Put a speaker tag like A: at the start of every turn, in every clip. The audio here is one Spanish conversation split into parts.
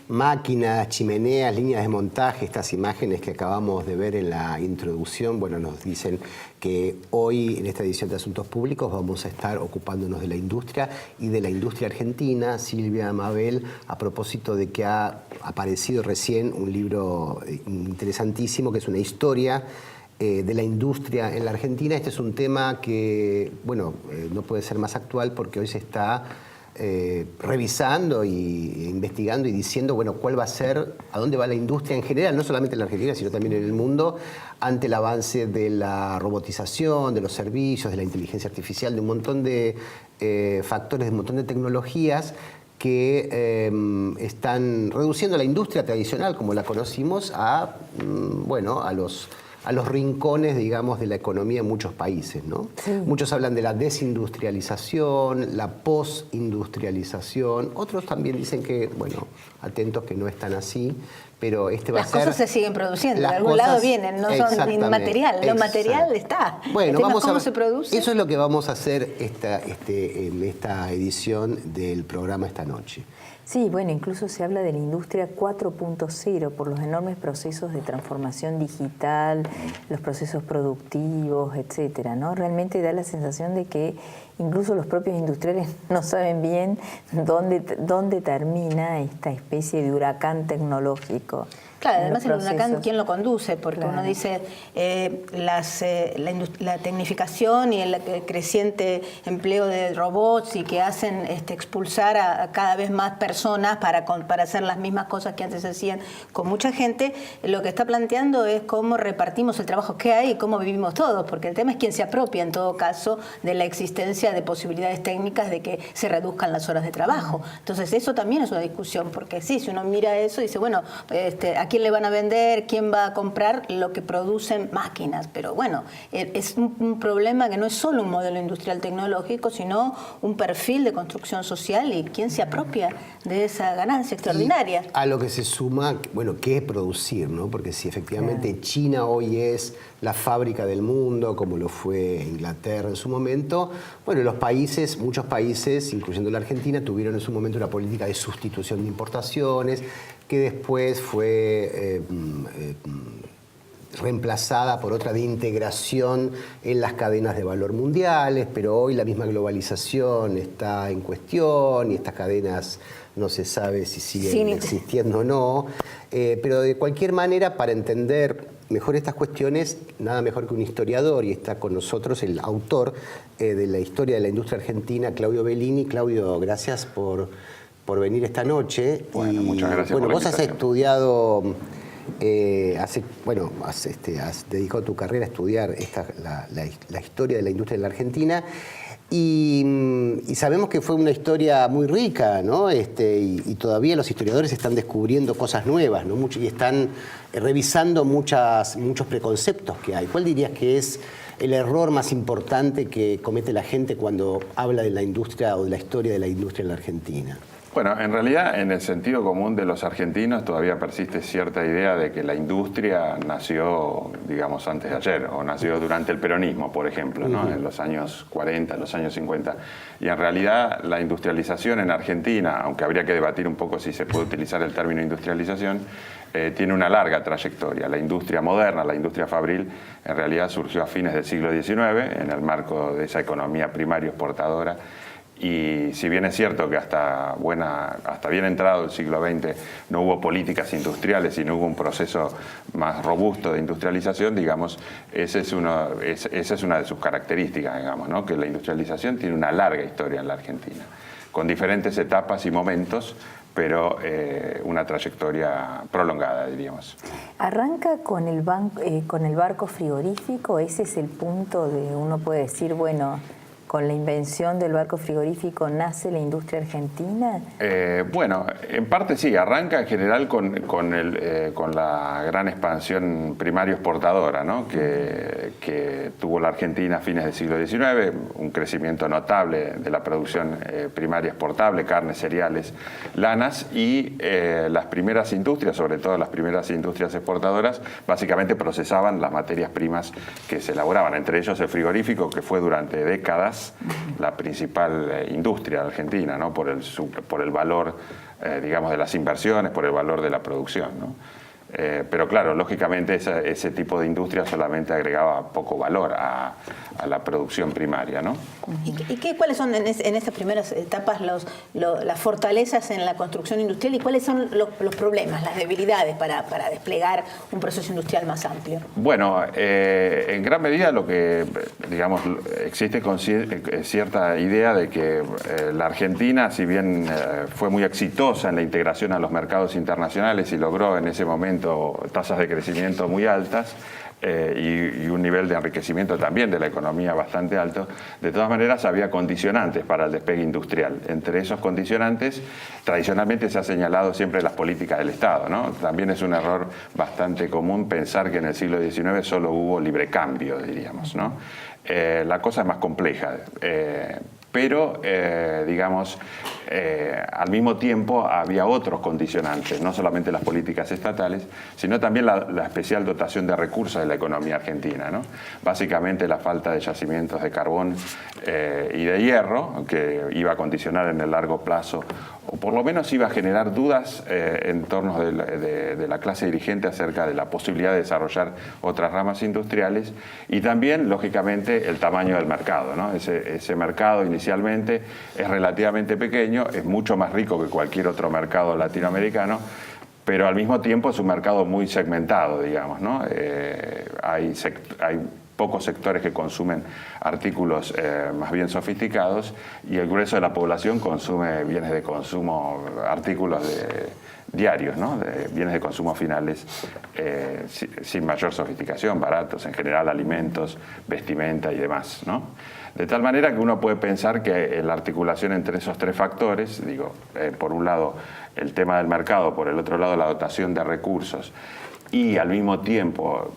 A: Máquinas, chimeneas, líneas de montaje, estas imágenes que acabamos de ver en la introducción, bueno, nos dicen que hoy en esta edición de Asuntos Públicos vamos a estar ocupándonos de la industria y de la industria argentina. Silvia, Mabel, a propósito de que ha aparecido recién un libro interesantísimo que es una historia de la industria en la Argentina. Este es un tema que, bueno, no puede ser más actual porque hoy se está revisando e investigando y diciendo, bueno, cuál va a ser, a dónde va la industria en general, no solamente en la Argentina, sino también en el mundo, ante el avance de la robotización, de los servicios, de la inteligencia artificial, de un montón de factores, de un montón de tecnologías que están reduciendo la industria tradicional, como la conocimos, a, bueno, a los rincones, digamos, de la economía en muchos países, ¿no? Sí. Muchos hablan de la desindustrialización, la postindustrialización. Otros también dicen que, bueno, atentos que no es tan así, pero este va a ser...
B: Las cosas se siguen produciendo, de algún lado vienen, no son inmaterial. Lo material está.
A: Bueno, vamos
B: ¿cómo
A: a...
B: se produce?
A: Eso es lo que vamos a hacer en esta edición del programa esta noche.
C: Sí, bueno, incluso se habla de la industria 4.0 por los enormes procesos de transformación digital, los procesos productivos, etcétera, ¿no? Realmente da la sensación de que incluso los propios industriales no saben bien dónde termina esta especie de huracán tecnológico.
B: Claro, además el huracán, ¿quién lo conduce? Porque claro, uno dice la tecnificación y el creciente empleo de robots y que hacen expulsar a cada vez más personas para hacer las mismas cosas que antes se hacían con mucha gente, lo que está planteando es cómo repartimos el trabajo que hay y cómo vivimos todos, porque el tema es quién se apropia en todo caso de la existencia de posibilidades técnicas de que se reduzcan las horas de trabajo. Entonces eso también es una discusión, porque sí, si uno mira eso y dice, bueno, ¿a quién le van a vender? ¿Quién va a comprar lo que producen máquinas? Pero bueno, es un problema que no es solo un modelo industrial tecnológico, sino un perfil de construcción social y quién se apropia de esa ganancia extraordinaria.
A: Y a lo que se suma, bueno, ¿qué es producir, no? Porque si efectivamente China hoy es la fábrica del mundo, como lo fue Inglaterra en su momento, bueno, muchos países, incluyendo la Argentina, tuvieron en su momento una política de sustitución de importaciones, que después fue reemplazada por otra de integración en las cadenas de valor mundiales, pero hoy la misma globalización está en cuestión y estas cadenas no se sabe si siguen existiendo o no. Pero de cualquier manera, para entender mejor estas cuestiones, nada mejor que un historiador, y está con nosotros el autor de la historia de la industria argentina, Claudio Bellini. Claudio, gracias por por venir esta noche.
D: Bueno, muchas gracias
A: Bueno,
D: por la
A: vos has
D: invitación.
A: estudiado, has dedicado tu carrera a estudiar la historia de la industria en la Argentina. Y sabemos que fue una historia muy rica, ¿no? Y todavía los historiadores están descubriendo cosas nuevas, ¿no? Y están revisando muchos preconceptos que hay. ¿Cuál dirías que es el error más importante que comete la gente cuando habla de la industria o de la historia de la industria en la Argentina?
D: Bueno, en realidad en el sentido común de los argentinos todavía persiste cierta idea de que la industria nació, digamos, antes de ayer, o nació durante el peronismo, por ejemplo, ¿no? En los años 40, en los años 50. Y en realidad la industrialización en Argentina, aunque habría que debatir un poco si se puede utilizar el término industrialización, tiene una larga trayectoria. La industria moderna, la industria fabril, en realidad surgió a fines del siglo XIX en el marco de esa economía primaria exportadora. Y si bien es cierto que hasta bien entrado el siglo XX no hubo políticas industriales y no hubo un proceso más robusto de industrialización, digamos, esa es una de sus características, digamos, ¿no? Que la industrialización tiene una larga historia en la Argentina, con diferentes etapas y momentos, pero una trayectoria prolongada, diríamos.
C: ¿Arranca con el barco frigorífico? ¿Ese es el punto de uno puede decir, bueno, con la invención del barco frigorífico nace la industria argentina?
D: Bueno, en parte sí, arranca en general con la gran expansión primario exportadora, ¿no? que tuvo la Argentina a fines del siglo XIX, un crecimiento notable de la producción primaria exportable, carnes, cereales, lanas, y las primeras industrias, sobre todo las primeras industrias exportadoras, básicamente procesaban las materias primas que se elaboraban, entre ellos el frigorífico, que fue durante décadas la principal industria argentina, ¿no? por el valor, digamos, de las inversiones, por el valor de la producción, ¿no? Pero claro, lógicamente ese tipo de industria solamente agregaba poco valor a la producción primaria, ¿no?
B: ¿Y cuáles son en esas primeras etapas las fortalezas en la construcción industrial y cuáles son los problemas, las debilidades para desplegar un proceso industrial más amplio?
D: Bueno, en gran medida lo que, digamos, existe cierta idea de que la Argentina, si bien fue muy exitosa en la integración a los mercados internacionales y logró en ese momento tasas de crecimiento muy altas, y un nivel de enriquecimiento también de la economía bastante alto, de todas maneras había condicionantes para el despegue industrial. Entre esos condicionantes, tradicionalmente se ha señalado siempre las políticas del Estado, ¿no? También es un error bastante común pensar que en el siglo XIX solo hubo libre cambio, diríamos, ¿no? La cosa es más compleja. Pero, digamos, al mismo tiempo había otros condicionantes, no solamente las políticas estatales, sino también la especial dotación de recursos de la economía argentina, ¿no? Básicamente la falta de yacimientos de carbón y de hierro, que iba a condicionar en el largo plazo, o por lo menos iba a generar dudas en torno de la clase dirigente acerca de la posibilidad de desarrollar otras ramas industriales, y también, lógicamente, el tamaño del mercado, ¿no? Ese mercado inicialmente es relativamente pequeño, es mucho más rico que cualquier otro mercado latinoamericano, pero al mismo tiempo es un mercado muy segmentado, digamos, ¿no? Hay pocos sectores que consumen artículos más bien sofisticados, y el grueso de la población consume bienes de consumo, artículos diarios, ¿no? De bienes de consumo finales sin mayor sofisticación, baratos, en general alimentos, vestimenta y demás, ¿no? De tal manera que uno puede pensar que la articulación entre esos tres factores, digo, por un lado el tema del mercado, por el otro lado la dotación de recursos, y al mismo tiempo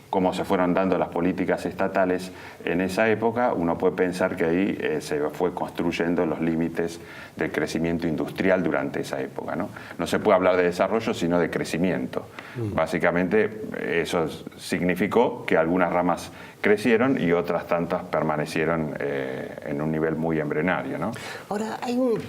D: cómo se fueron dando las políticas estatales en esa época, uno puede pensar que ahí se fue construyendo los límites del crecimiento industrial durante esa época, ¿no? No se puede hablar de desarrollo, sino de crecimiento. Básicamente eso significó que algunas ramas crecieron y otras tantas permanecieron en un nivel muy embrionario, ¿no?
A: Ahora,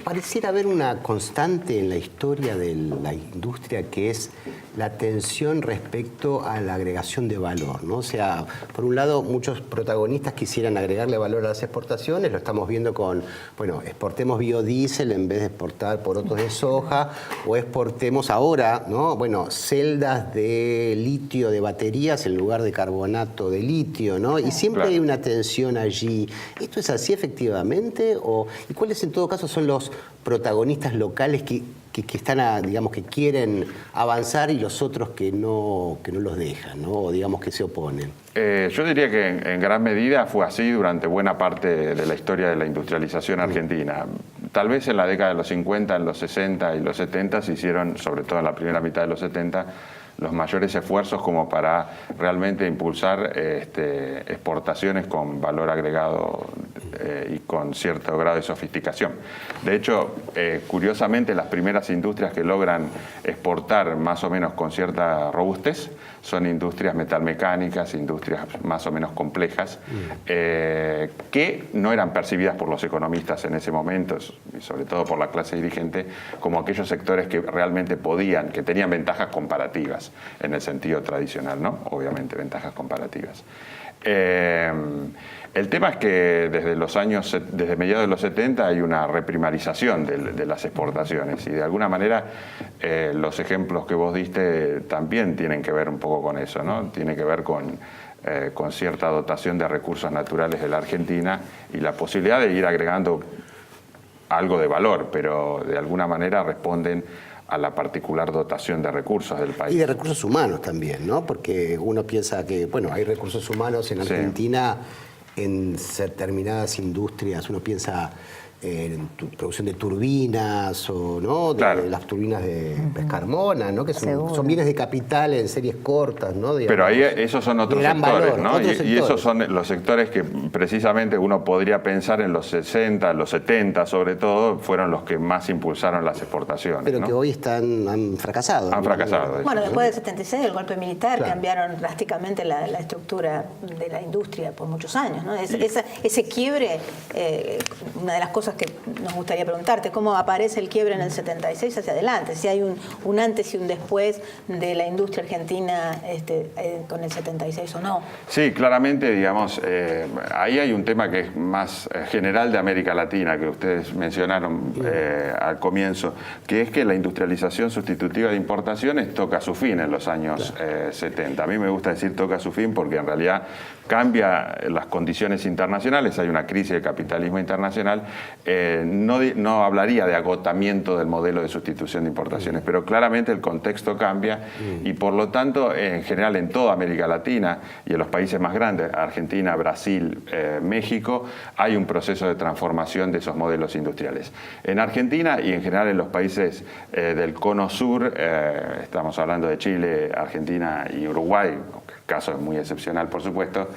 A: pareciera haber una constante en la historia de la industria, que es la tensión respecto a la agregación de valor. menor, ¿no? O sea, por un lado, muchos protagonistas quisieran agregarle valor a las exportaciones, lo estamos viendo con, bueno, exportemos biodiesel en vez de exportar porotos de soja, o exportemos ahora, ¿no? Bueno, celdas de litio de baterías en lugar de carbonato de litio, ¿no? Y siempre hay una tensión allí. ¿Esto es así efectivamente? ¿Y cuáles en todo caso son los protagonistas locales que están, digamos, que quieren avanzar y los otros que no los dejan, ¿no? O digamos que se oponen?
D: Yo diría que en gran medida fue así durante buena parte de la historia de la industrialización argentina. Tal vez en la década de los 50, en los 60 y los 70 se hicieron, sobre todo en la primera mitad de los 70, los mayores esfuerzos como para realmente impulsar exportaciones con valor agregado y con cierto grado de sofisticación. De hecho, curiosamente, las primeras industrias que logran exportar más o menos con cierta robustez son industrias metalmecánicas, industrias más o menos complejas, que no eran percibidas por los economistas en ese momento, y sobre todo por la clase dirigente, como aquellos sectores que realmente podían, que tenían ventajas comparativas, en el sentido tradicional, ¿no? Obviamente, ventajas comparativas. El tema es que desde mediados de los 70 hay una reprimarización de las exportaciones, y de alguna manera los ejemplos que vos diste también tienen que ver un poco con eso, ¿no? Tiene que ver con cierta dotación de recursos naturales de la Argentina y la posibilidad de ir agregando algo de valor, pero de alguna manera responden a la particular dotación de recursos del país.
A: Y de recursos humanos también, ¿no? Porque uno piensa que, bueno, hay recursos humanos en Argentina, en determinadas industrias, uno piensa en producción de turbinas o no de las turbinas de Pescarmona, ¿no? Que son bienes de capital en series cortas, ¿no? Digamos, pero
D: ahí esos son otros sectores,
A: valor,
D: ¿no? Y esos son los sectores que precisamente uno podría pensar en los 60, los 70 sobre todo, fueron los que más impulsaron las exportaciones.
A: Pero
D: ¿no?
A: que hoy han fracasado.
D: Han fracasado.
B: Bueno, después del 76, el golpe militar, cambiaron drásticamente la estructura de la industria por muchos años, ¿no? Ese quiebre, una de las cosas que nos gustaría preguntarte, ¿cómo aparece el quiebre en el 76 hacia adelante? Si hay un antes y un después de la industria argentina con el 76 o no.
D: Sí, claramente, digamos, ahí hay un tema que es más general de América Latina, que ustedes mencionaron al comienzo, que es que la industrialización sustitutiva de importaciones toca su fin en los años 70. A mí me gusta decir toca su fin porque en realidad cambia las condiciones internacionales, hay una crisis de capitalismo internacional. No hablaría de agotamiento del modelo de sustitución de importaciones, pero claramente el contexto cambia y por lo tanto en general en toda América Latina y en los países más grandes, Argentina, Brasil, México, hay un proceso de transformación de esos modelos industriales. En Argentina y en general en los países del cono sur, estamos hablando de Chile, Argentina y Uruguay, el caso es muy excepcional por supuesto,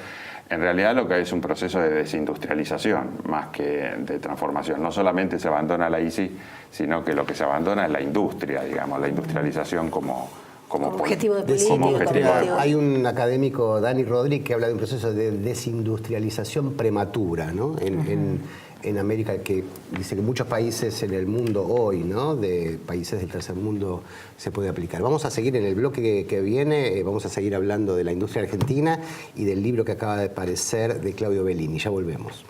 D: en realidad lo que hay es un proceso de desindustrialización más que de transformación. No solamente se abandona la ICI, sino que lo que se abandona es la industria, digamos, la industrialización como
B: objetivo de política.
A: Hay un académico, Dani Rodríguez, que habla de un proceso de desindustrialización prematura, ¿no? En América, que dice que muchos países en el mundo hoy, ¿no? De países del tercer mundo se puede aplicar. Vamos a seguir en el bloque que viene, vamos a seguir hablando de la industria argentina y del libro que acaba de aparecer de Claudio Bellini. Ya volvemos.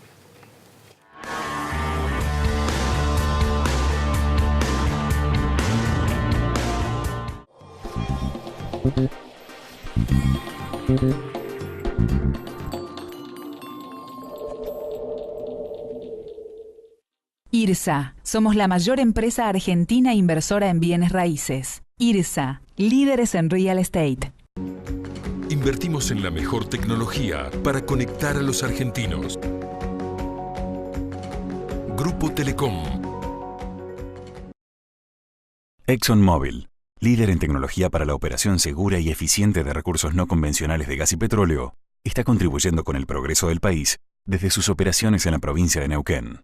E: IRSA, somos la mayor empresa argentina inversora en bienes raíces. IRSA, líderes en real estate.
F: Invertimos en la mejor tecnología para conectar a los argentinos. Grupo Telecom.
G: ExxonMobil, líder en tecnología para la operación segura y eficiente de recursos no convencionales de gas y petróleo, está contribuyendo con el progreso del país desde sus operaciones en la provincia de Neuquén.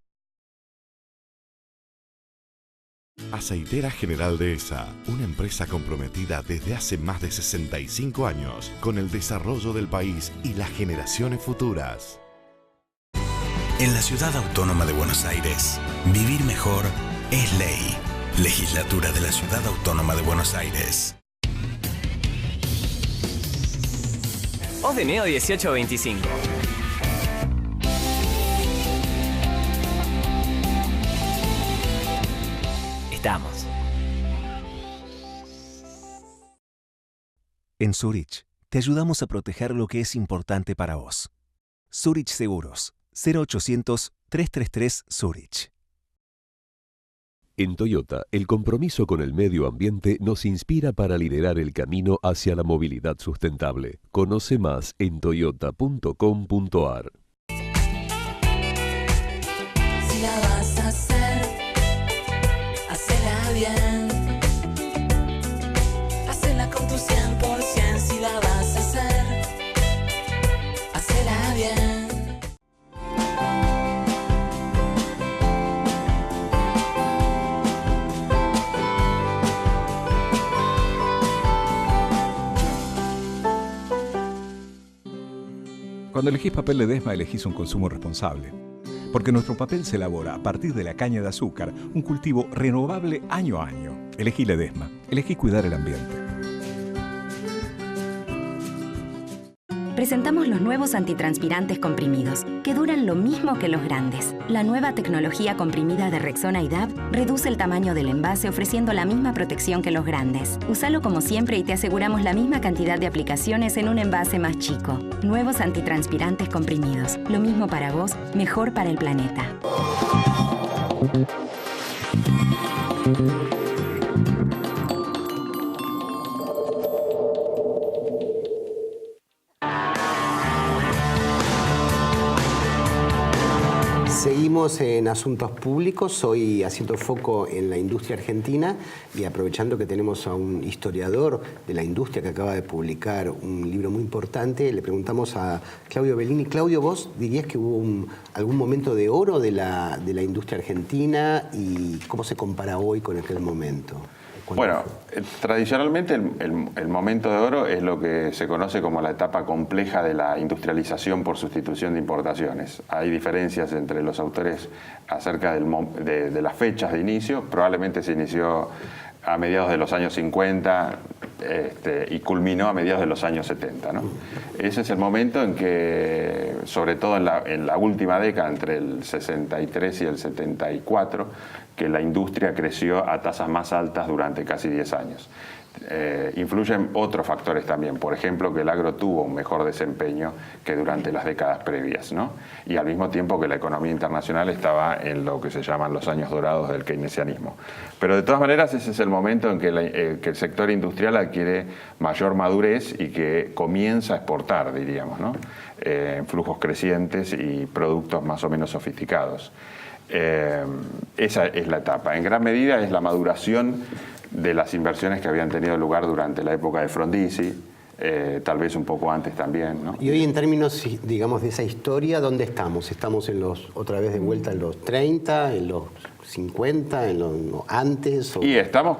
H: Aceitera General Dehesa, una empresa comprometida desde hace más de 65 años con el desarrollo del país y las generaciones futuras.
I: En la Ciudad Autónoma de Buenos Aires, vivir mejor es ley. Legislatura de la Ciudad Autónoma de Buenos Aires.
J: voz de Neo 1825. Estamos.
K: En Zurich, te ayudamos a proteger lo que es importante para vos. Zurich Seguros, 0800-333 Zurich.
L: En Toyota, el compromiso con el medio ambiente nos inspira para liderar el camino hacia la movilidad sustentable. Conoce más en toyota.com.ar.
M: Si la vas a hacer, hacela bien. Hacela con tu 100%. Si la vas a hacer, hacela bien.
N: Cuando elegís papel Ledesma, elegís un consumo responsable. Porque nuestro papel se elabora a partir de la caña de azúcar, un cultivo renovable año a año. Elegí Ledesma. Elegí cuidar el ambiente.
O: Presentamos los nuevos antitranspirantes comprimidos, que duran lo mismo que los grandes. La nueva tecnología comprimida de Rexona y DAB reduce el tamaño del envase ofreciendo la misma protección que los grandes. Úsalo como siempre y te aseguramos la misma cantidad de aplicaciones en un envase más chico. Nuevos antitranspirantes comprimidos. Lo mismo para vos, mejor para el planeta.
A: Seguimos en Asuntos Públicos, hoy haciendo foco en la industria argentina y aprovechando que tenemos a un historiador de la industria que acaba de publicar un libro muy importante, le preguntamos a Claudio Bellini. Claudio, ¿vos dirías que hubo algún momento de oro de la industria argentina y cómo se compara hoy con aquel momento?
D: Bueno, tradicionalmente el momento de oro es lo que se conoce como la etapa compleja de la industrialización por sustitución de importaciones. Hay diferencias entre los autores acerca de las fechas de inicio. Probablemente se inició a mediados de los años 50 y culminó a mediados de los años 70, ¿no? Ese es el momento en que, sobre todo en la última década, entre el 63 y el 74, que la industria creció a tasas más altas durante casi 10 años. Influyen otros factores también, por ejemplo, que el agro tuvo un mejor desempeño que durante las décadas previas, ¿no? Y al mismo tiempo que la economía internacional estaba en lo que se llaman los años dorados del keynesianismo. Pero de todas maneras ese es el momento en que el sector industrial adquiere mayor madurez y que comienza a exportar, diríamos, ¿no? En flujos crecientes y productos más o menos sofisticados. Esa es la etapa. En gran medida es la maduración de las inversiones que habían tenido lugar durante la época de Frondizi, tal vez un poco antes también, ¿no?
A: Y hoy en términos, digamos, de esa historia, ¿dónde estamos? ¿Estamos otra vez de vuelta en los 30, en los 50, antes?
D: Y estamos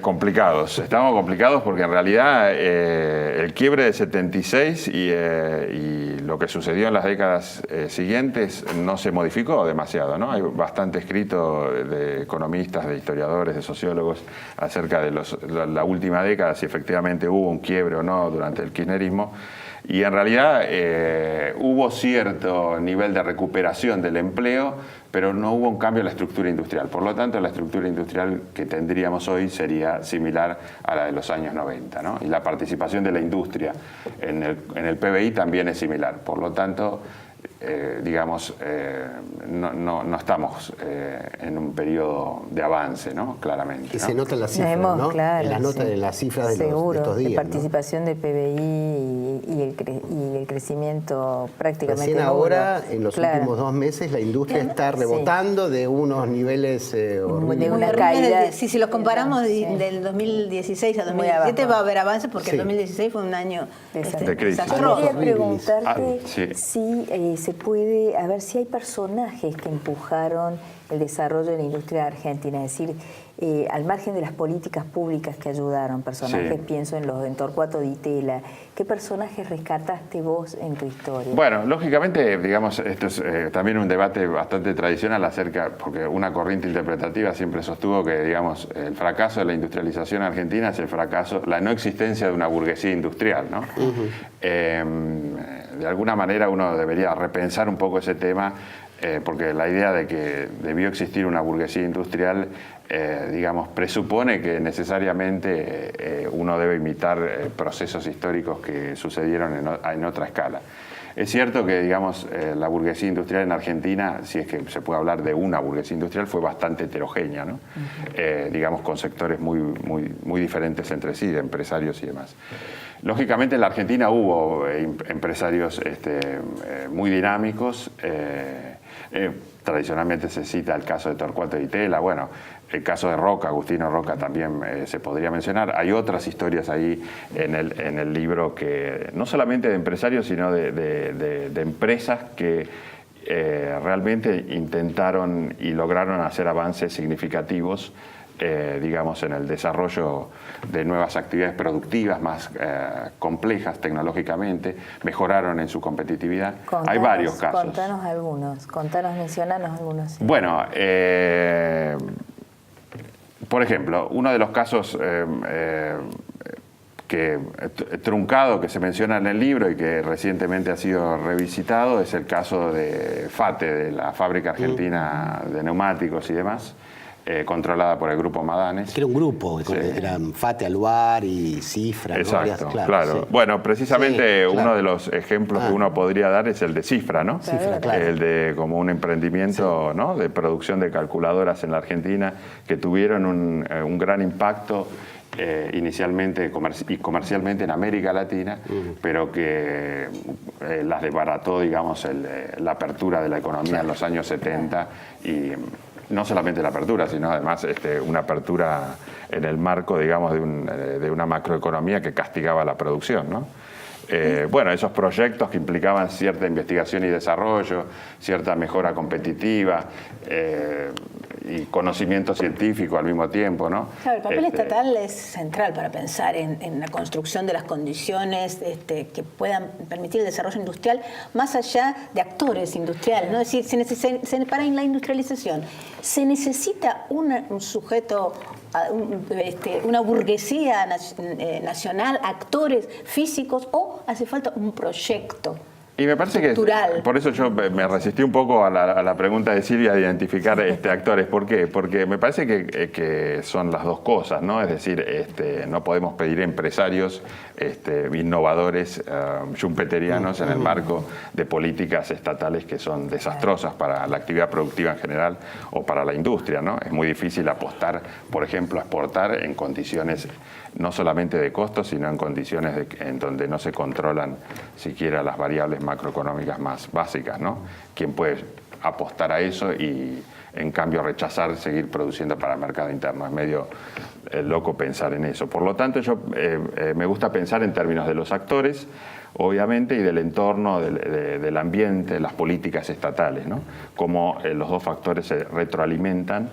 D: complicados. Estamos complicados porque en realidad el quiebre de 76 y lo que sucedió en las décadas siguientes no se modificó demasiado, ¿no? Hay bastante escrito de economistas, de historiadores, de sociólogos acerca de la última década, si efectivamente hubo un quiebre o no durante el kirchnerismo. Y en realidad hubo cierto nivel de recuperación del empleo, pero no hubo un cambio en la estructura industrial. Por lo tanto, la estructura industrial que tendríamos hoy sería similar a la de los años 90, ¿no? Y la participación de la industria en el PBI también es similar. Por lo tanto, no estamos en un periodo de avance, ¿no? Claramente, ¿no?
A: Y se nota en las cifras, ¿no?
C: Claro,
A: en las notas de las cifras de estos días.
C: La participación del PBI y el crecimiento prácticamente
A: recién
C: nulo.
A: Ahora, en los últimos 2 meses, la industria está rebotando de unos niveles horribles.
C: De una caída.
B: Si los comparamos del 2016 a 2017 va a haber avances porque el 2016 fue un año
D: de crisis.
C: Quería preguntarte si se puede, a ver si hay personajes que empujaron el desarrollo de la industria argentina, es decir, al margen de las políticas públicas que ayudaron, personajes, pienso en Torcuato Di Tella, ¿qué personajes rescataste vos en tu historia?
D: Bueno, lógicamente, digamos, esto es también un debate bastante tradicional acerca, porque una corriente interpretativa siempre sostuvo que, digamos, el fracaso de la industrialización argentina es el fracaso, la no existencia de una burguesía industrial, ¿no? De alguna manera uno debería repensar un poco ese tema, porque la idea de que debió existir una burguesía industrial, digamos, presupone que necesariamente uno debe imitar procesos históricos que sucedieron en otra escala. Es cierto que, digamos, la burguesía industrial en Argentina, si es que se puede hablar de una burguesía industrial, fue bastante heterogénea, ¿no? Digamos, con sectores muy diferentes entre sí, de empresarios y demás. Lógicamente en la Argentina hubo empresarios muy dinámicos. Tradicionalmente se cita el caso de Torcuato Di Tella, bueno, el caso de Roca, Agustino Roca también se podría mencionar. Hay otras historias ahí en el libro que no solamente de empresarios, sino de empresas que realmente intentaron y lograron hacer avances significativos, digamos, en el desarrollo de nuevas actividades productivas más complejas tecnológicamente, mejoraron en su competitividad. Hay varios casos.
C: Contanos algunos, mencionanos algunos. Sí.
D: Bueno, por ejemplo, uno de los casos truncado que se menciona en el libro y que recientemente ha sido revisitado es el caso de FATE, de la Fábrica Argentina de Neumáticos y demás, controlada por el Grupo Madanes.
A: Que era un grupo, sí. Eran FATE, Aluar y Cifra.
D: Exacto,
A: ¿no?
D: claro.
A: Sí.
D: Bueno, precisamente
A: sí, claro.
D: Uno de los ejemplos que uno podría dar es el de Cifra, ¿no?
A: Cifra, claro.
D: El de como un emprendimiento, sí, ¿no?, de producción de calculadoras en la Argentina que tuvieron un gran impacto inicialmente y comercialmente en América Latina, pero que las desbarató, digamos, la apertura de la economía en los años 70 y no solamente la apertura, sino además una apertura en el marco, digamos, de una macroeconomía que castigaba la producción, ¿no? Bueno, esos proyectos que implicaban cierta investigación y desarrollo, cierta mejora competitiva y conocimiento científico al mismo tiempo, ¿no?
B: Claro, el papel estatal es central para pensar en la construcción de las condiciones que puedan permitir el desarrollo industrial, más allá de actores industriales, ¿no? Es decir, para la industrialización se necesita un sujeto, una burguesía nacional, actores físicos, o hace falta un proyecto.
D: Y me parece
B: cultural.
D: Que por eso yo me resistí un poco a la pregunta de Silvia de identificar actores. ¿Por qué? Porque me parece que son las dos cosas, ¿no? Es decir, no podemos pedir empresarios innovadores, schumpeterianos en el marco de políticas estatales que son desastrosas para la actividad productiva en general o para la industria, ¿no? Es muy difícil apostar, por ejemplo, a exportar en condiciones no solamente de costos, sino en condiciones en donde no se controlan siquiera las variables macroeconómicas más básicas, ¿no? ¿Quién puede apostar a eso y en cambio rechazar seguir produciendo para el mercado interno? Es medio loco pensar en eso. Por lo tanto, yo me gusta pensar en términos de los actores, obviamente, y del entorno, del ambiente, las políticas estatales, ¿no? Cómo los dos factores se retroalimentan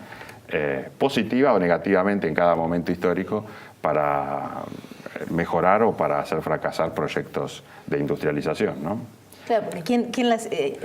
D: positiva o negativamente en cada momento histórico para mejorar o para hacer fracasar proyectos de industrialización, ¿no?
B: Claro, porque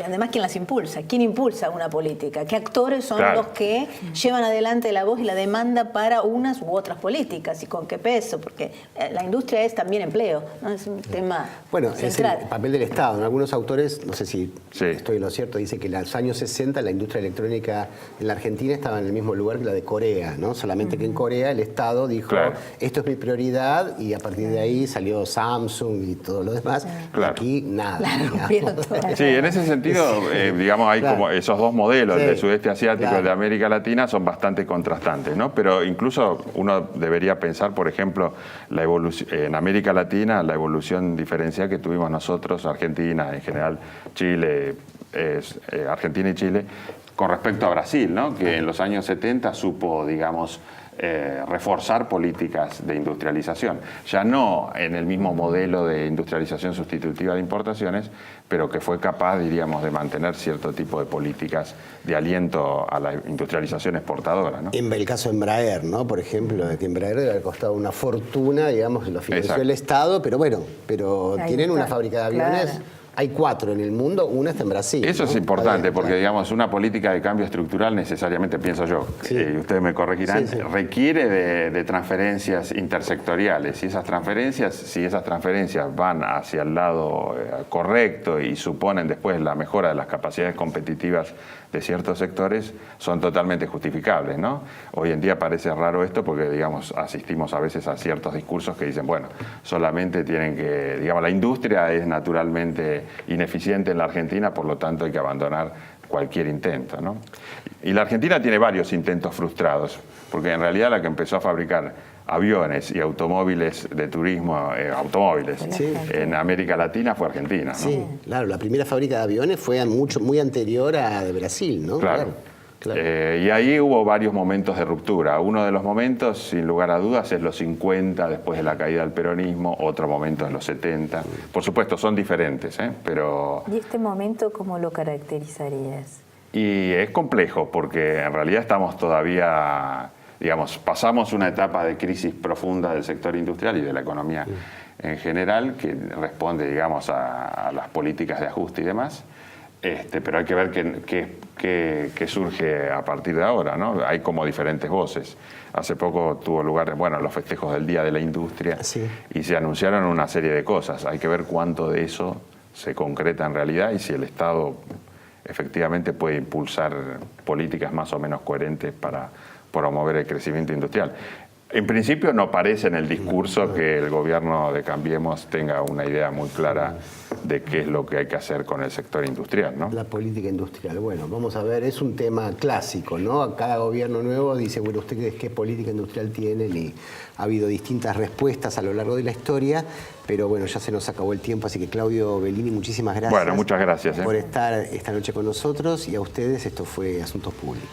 B: además, ¿quién las impulsa? ¿Quién impulsa una política? ¿Qué actores son los que llevan adelante la voz y la demanda para unas u otras políticas? ¿Y con qué peso? Porque la industria es también empleo, ¿no? Es un tema central.
A: Es el papel del Estado. Algunos autores, no sé si estoy en lo cierto, dicen que en los años 60 la industria electrónica en la Argentina estaba en el mismo lugar que la de Corea, ¿no? Solamente que en Corea el Estado dijo, esto es mi prioridad, y a partir de ahí salió Samsung y todo lo demás. Y aquí nada.
D: Sí, en ese sentido, digamos, hay como esos dos modelos, el del sudeste asiático y el de América Latina, son bastante contrastantes, ¿no? Pero incluso uno debería pensar, por ejemplo, la evolución en América Latina, la evolución diferencial que tuvimos nosotros, Argentina, en general Chile, Argentina y Chile, con respecto a Brasil, ¿no? Que en los años 70 supo, digamos, reforzar políticas de industrialización. Ya no en el mismo modelo de industrialización sustitutiva de importaciones, pero que fue capaz, diríamos, de mantener cierto tipo de políticas de aliento a la industrialización exportadora, ¿no?
A: En el caso de Embraer, ¿no? Por ejemplo, de que Embraer le ha costado una fortuna, digamos, lo financió el Estado, pero bueno, tienen una fábrica de aviones. Claro. Hay 4 en el mundo, una está en Brasil.
D: Eso, ¿no? Es importante, porque digamos, una política de cambio estructural necesariamente, pienso yo, y ustedes me corregirán, requiere de transferencias intersectoriales. Y esas transferencias, si esas transferencias van hacia el lado correcto y suponen después la mejora de las capacidades competitivas de ciertos sectores, son totalmente justificables, ¿no? Hoy en día parece raro esto porque, digamos, asistimos a veces a ciertos discursos que dicen, bueno, solamente tienen que, digamos, la industria es naturalmente ineficiente en la Argentina, por lo tanto hay que abandonar cualquier intento, ¿no? Y la Argentina tiene varios intentos frustrados, porque en realidad la que empezó a fabricar aviones y automóviles de turismo, en América Latina fue Argentina, ¿no?
A: Sí, claro, la primera fábrica de aviones fue muy anterior a de Brasil, ¿no?
D: Claro. Y ahí hubo varios momentos de ruptura. Uno de los momentos, sin lugar a dudas, es los 50, después de la caída del peronismo, otro momento es los 70. Por supuesto, son diferentes, pero...
C: ¿Y este momento cómo lo caracterizarías?
D: Y es complejo, porque en realidad estamos todavía, digamos, pasamos una etapa de crisis profunda del sector industrial y de la economía en general, que responde, digamos, a las políticas de ajuste y demás. Pero hay que ver qué surge a partir de ahora, ¿no? Hay como diferentes voces. Hace poco tuvo lugar, los festejos del Día de la Industria y se anunciaron una serie de cosas. Hay que ver cuánto de eso se concreta en realidad y si el Estado efectivamente puede impulsar políticas más o menos coherentes para promover el crecimiento industrial. En principio no parece en el discurso que el gobierno de Cambiemos tenga una idea muy clara de qué es lo que hay que hacer con el sector industrial, ¿no?
A: La política industrial, bueno, vamos a ver, es un tema clásico, ¿no? Cada gobierno nuevo dice, bueno, ¿ustedes qué política industrial tienen? Y ha habido distintas respuestas a lo largo de la historia, pero bueno, ya se nos acabó el tiempo, así que Claudio Bellini, muchísimas gracias.
D: Bueno, muchas gracias.
A: Por estar esta noche con nosotros y a ustedes, esto fue Asuntos Públicos.